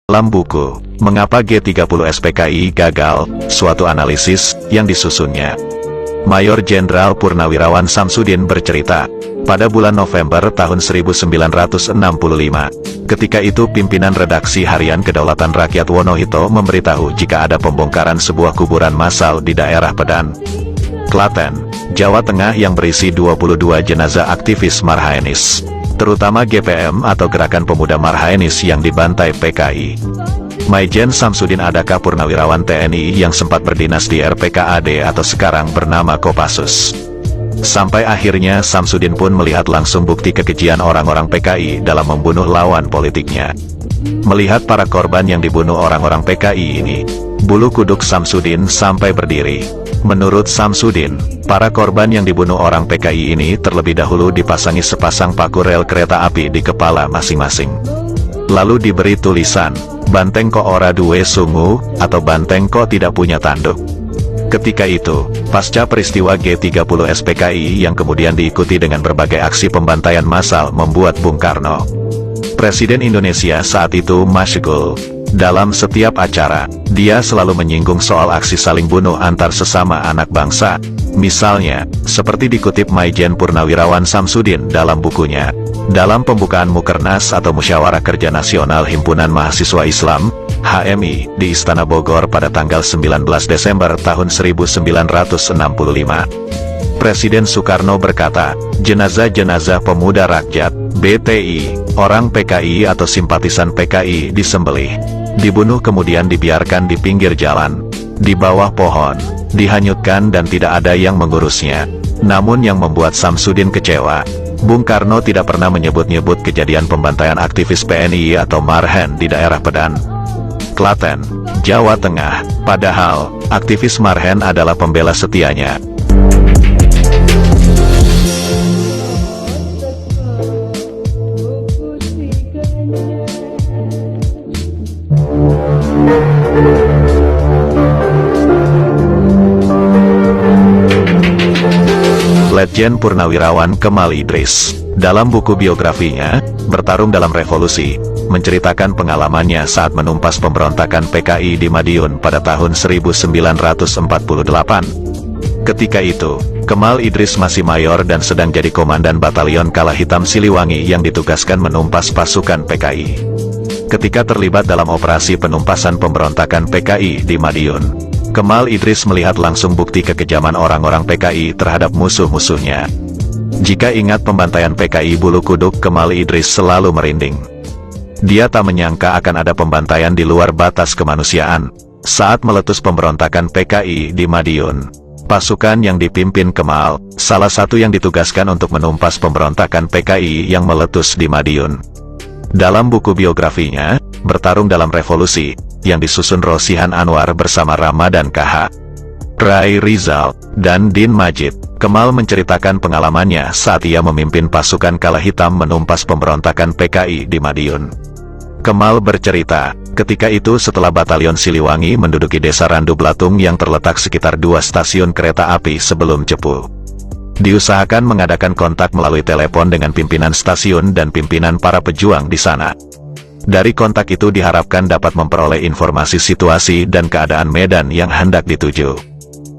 Dalam buku, Mengapa G30 SPKI Gagal, suatu analisis yang disusunnya, Mayor Jenderal Purnawirawan Samsudin bercerita, pada bulan November tahun 1965, ketika itu pimpinan redaksi harian Kedaulatan Rakyat Wonohito memberitahu jika ada pembongkaran sebuah kuburan massal di daerah Pedan, Klaten, Jawa Tengah yang berisi 22 jenazah aktivis Marhaenis, terutama GPM atau Gerakan Pemuda Marhaenis yang dibantai PKI. Maijen Samsudin Adaka Purnawirawan TNI yang sempat berdinas di RPKAD atau sekarang bernama Kopassus. Sampai akhirnya Samsudin pun melihat langsung bukti kekejian orang-orang PKI dalam membunuh lawan politiknya. Melihat para korban yang dibunuh orang-orang PKI ini, bulu kuduk Samsudin sampai berdiri. Menurut Samsudin, para korban yang dibunuh orang PKI ini terlebih dahulu dipasangi sepasang paku rel kereta api di kepala masing-masing. Lalu diberi tulisan, Banteng ko ora duwe sungu, atau Banteng ko tidak punya tanduk. Ketika itu, pasca peristiwa G30 SPKI yang kemudian diikuti dengan berbagai aksi pembantaian massal membuat Bung Karno, Presiden Indonesia saat itu masyhur. Dalam setiap acara, dia selalu menyinggung soal aksi saling bunuh antar sesama anak bangsa. Misalnya, seperti dikutip Maijen Purnawirawan Samsudin dalam bukunya, dalam pembukaan Mukernas atau Musyawarah Kerja Nasional Himpunan Mahasiswa Islam, HMI, di Istana Bogor pada tanggal 19 Desember tahun 1965. Presiden Soekarno berkata, jenazah-jenazah pemuda rakyat, BTI, orang PKI atau simpatisan PKI disembelih, dibunuh kemudian dibiarkan di pinggir jalan, di bawah pohon, dihanyutkan dan tidak ada yang mengurusnya. Namun yang membuat Samsudin kecewa, Bung Karno tidak pernah menyebut-nyebut kejadian pembantaian aktivis PNI atau Marhen di daerah Pedan, Klaten, Jawa Tengah, padahal aktivis Marhen adalah pembela setianya. Letjen Purnawirawan Kemal Idris, dalam buku biografinya, Bertarung dalam Revolusi, menceritakan pengalamannya saat menumpas pemberontakan PKI di Madiun pada tahun 1948. Ketika itu, Kemal Idris masih mayor dan sedang jadi komandan Batalion Kala Hitam Siliwangi yang ditugaskan menumpas pasukan PKI. Ketika terlibat dalam operasi penumpasan pemberontakan PKI di Madiun, Kemal Idris melihat langsung bukti kekejaman orang-orang PKI terhadap musuh-musuhnya. Jika ingat pembantaian PKI bulu kuduk, Kemal Idris selalu merinding. Dia tak menyangka akan ada pembantaian di luar batas kemanusiaan. Saat meletus pemberontakan PKI di Madiun, pasukan yang dipimpin Kemal, salah satu yang ditugaskan untuk menumpas pemberontakan PKI yang meletus di Madiun. Dalam buku biografinya, Bertarung dalam Revolusi, yang disusun Rosihan Anwar bersama Ramadan KH, Rai Rizal, dan Din Majid, Kemal menceritakan pengalamannya saat ia memimpin pasukan Kala Hitam menumpas pemberontakan PKI di Madiun. Kemal bercerita, ketika itu setelah Batalion Siliwangi menduduki desa Randu Blatung yang terletak sekitar 2 stasiun kereta api sebelum Cepu, diusahakan mengadakan kontak melalui telepon dengan pimpinan stasiun dan pimpinan para pejuang di sana. Dari kontak itu diharapkan dapat memperoleh informasi situasi dan keadaan medan yang hendak dituju.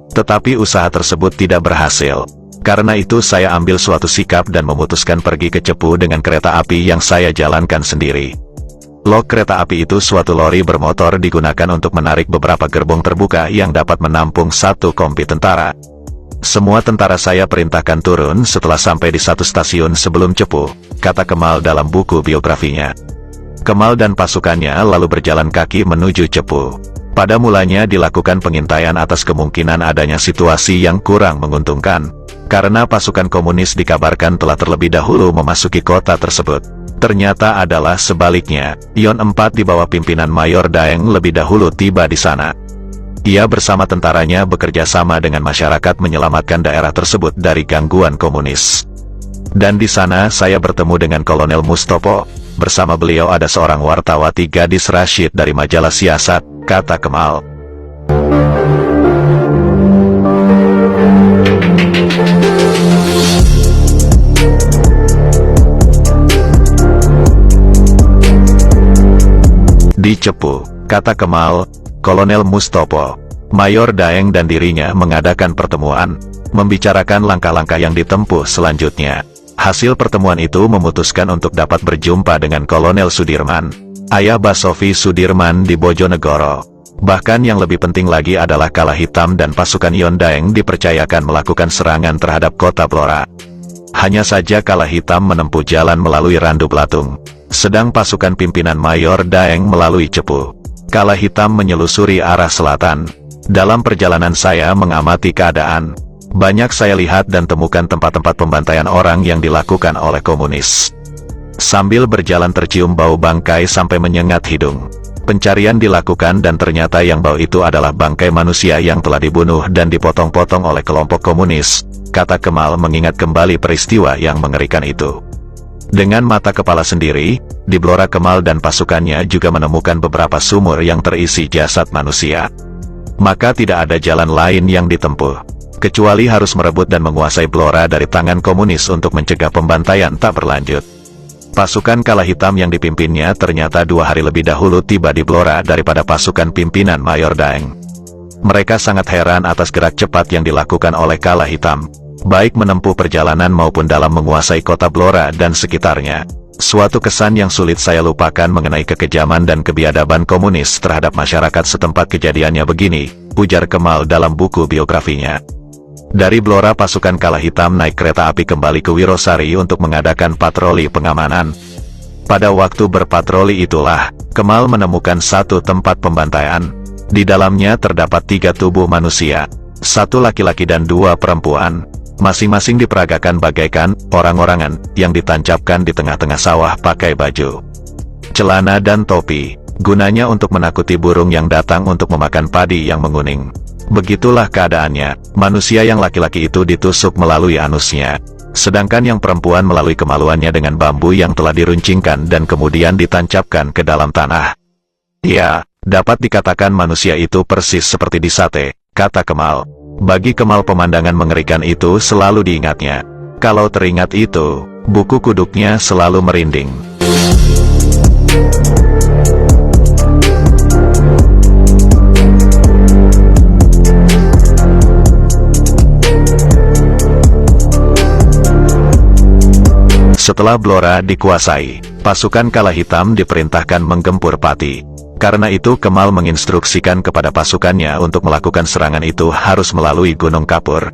Tetapi usaha tersebut tidak berhasil. Karena itu saya ambil suatu sikap dan memutuskan pergi ke Cepu dengan kereta api yang saya jalankan sendiri. Lok kereta api itu suatu lori bermotor digunakan untuk menarik beberapa gerbong terbuka yang dapat menampung 1 kompi tentara. Semua tentara saya perintahkan turun setelah sampai di 1 stasiun sebelum Cepu, kata Kemal dalam buku biografinya. Kemal dan pasukannya lalu berjalan kaki menuju Cepu. Pada mulanya dilakukan pengintaian atas kemungkinan adanya situasi yang kurang menguntungkan, karena pasukan komunis dikabarkan telah terlebih dahulu memasuki kota tersebut. Ternyata adalah sebaliknya, Yon 4 di bawah pimpinan Mayor Daeng lebih dahulu tiba di sana. Ia bersama tentaranya bekerja sama dengan masyarakat menyelamatkan daerah tersebut dari gangguan komunis. Dan di sana saya bertemu dengan Kolonel Mustopo. Bersama beliau ada seorang wartawati gadis Rashid dari majalah Siasat, kata Kemal. Di Cepu, kata Kemal, Kolonel Mustopo, Mayor Daeng dan dirinya mengadakan pertemuan, membicarakan langkah-langkah yang ditempuh selanjutnya. Hasil pertemuan itu memutuskan untuk dapat berjumpa dengan Kolonel Sudirman, ayah Basofi Sudirman di Bojonegoro. Bahkan yang lebih penting lagi adalah Kala Hitam dan pasukan Yon Daeng dipercayakan melakukan serangan terhadap kota Blora. Hanya saja Kala Hitam menempuh jalan melalui Randu Blatung, sedang pasukan pimpinan Mayor Daeng melalui Cepu. Kala Hitam menyelusuri arah selatan. Dalam perjalanan saya mengamati keadaan, banyak saya lihat dan temukan tempat-tempat pembantaian orang yang dilakukan oleh komunis. Sambil berjalan tercium bau bangkai sampai menyengat hidung. Pencarian dilakukan dan ternyata yang bau itu adalah bangkai manusia yang telah dibunuh dan dipotong-potong oleh kelompok komunis, kata Kemal mengingat kembali peristiwa yang mengerikan itu. Dengan mata kepala sendiri, di Blora Kemal dan pasukannya juga menemukan beberapa sumur yang terisi jasad manusia. Maka tidak ada jalan lain yang ditempuh, kecuali harus merebut dan menguasai Blora dari tangan komunis untuk mencegah pembantaian tak berlanjut. Pasukan Kala Hitam yang dipimpinnya ternyata 2 hari lebih dahulu tiba di Blora daripada pasukan pimpinan Mayor Daeng. Mereka sangat heran atas gerak cepat yang dilakukan oleh Kala Hitam, baik menempuh perjalanan maupun dalam menguasai kota Blora dan sekitarnya. Suatu kesan yang sulit saya lupakan mengenai kekejaman dan kebiadaban komunis terhadap masyarakat setempat. Kejadiannya begini, ujar Kemal dalam buku biografinya. Dari Blora pasukan Kala Hitam naik kereta api kembali ke Wirosari untuk mengadakan patroli pengamanan. Pada waktu berpatroli itulah, Kemal menemukan satu tempat pembantaian. Di dalamnya terdapat 3 tubuh manusia, 1 laki-laki dan 2 perempuan. Masing-masing diperagakan bagaikan orang-orangan yang ditancapkan di tengah-tengah sawah pakai baju, celana dan topi, gunanya untuk menakuti burung yang datang untuk memakan padi yang menguning. Begitulah keadaannya, manusia yang laki-laki itu ditusuk melalui anusnya, sedangkan yang perempuan melalui kemaluannya dengan bambu yang telah diruncingkan dan kemudian ditancapkan ke dalam tanah. Ya, dapat dikatakan manusia itu persis seperti di sate, kata Kemal. Bagi Kemal pemandangan mengerikan itu selalu diingatnya. Kalau teringat itu, buku kuduknya selalu merinding. Setelah Blora dikuasai, pasukan Kala Hitam diperintahkan menggempur Pati. Karena itu Kemal menginstruksikan kepada pasukannya untuk melakukan serangan itu harus melalui Gunung Kapur.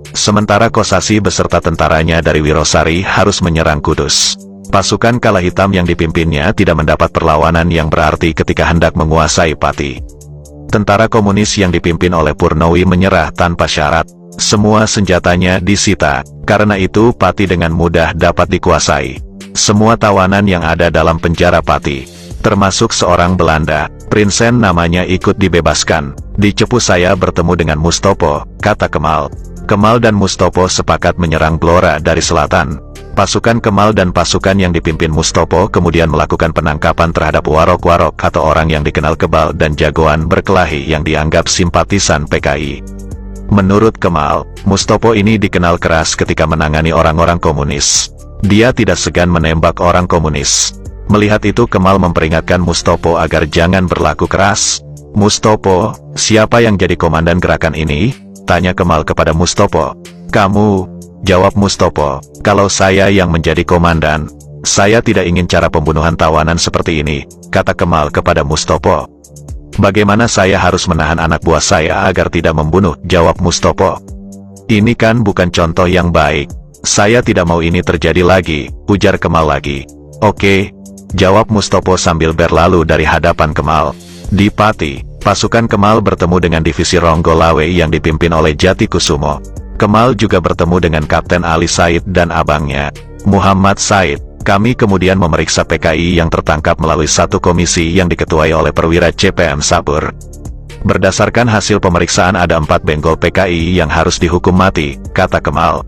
Sementara Kosasi beserta tentaranya dari Wirosari harus menyerang Kudus. Pasukan Kala Hitam yang dipimpinnya tidak mendapat perlawanan yang berarti ketika hendak menguasai Pati. Tentara komunis yang dipimpin oleh Purnowi menyerah tanpa syarat. Semua senjatanya disita, karena itu Pati dengan mudah dapat dikuasai. Semua tawanan yang ada dalam penjara Pati, termasuk seorang Belanda, Prinsen namanya, ikut dibebaskan. Di Cepu saya bertemu dengan Mustopo, kata Kemal. Kemal dan Mustopo sepakat menyerang Blora dari selatan. Pasukan Kemal dan pasukan yang dipimpin Mustopo kemudian melakukan penangkapan terhadap warok-warok atau orang yang dikenal kebal dan jagoan berkelahi yang dianggap simpatisan PKI. Menurut Kemal, Mustopo ini dikenal keras ketika menangani orang-orang komunis. Dia tidak segan menembak orang komunis. Melihat itu Kemal memperingatkan Mustopo agar jangan berlaku keras. Mustopo, siapa yang jadi komandan gerakan ini? Tanya Kemal kepada Mustopo. Kamu, jawab Mustopo. Kalau saya yang menjadi komandan, saya tidak ingin cara pembunuhan tawanan seperti ini, kata Kemal kepada Mustopo. Bagaimana saya harus menahan anak buah saya agar tidak membunuh, jawab Mustopo. Ini kan bukan contoh yang baik. Saya tidak mau ini terjadi lagi, ujar Kemal lagi. Oke, jawab Mustopo sambil berlalu dari hadapan Kemal. Di Pati, pasukan Kemal bertemu dengan divisi Ronggolawe yang dipimpin oleh Jati Kusumo. Kemal juga bertemu dengan Kapten Ali Said dan abangnya, Muhammad Said. Kami kemudian memeriksa PKI yang tertangkap melalui satu komisi yang diketuai oleh perwira CPM Sabur. Berdasarkan hasil pemeriksaan ada 4 benggol PKI yang harus dihukum mati, kata Kemal.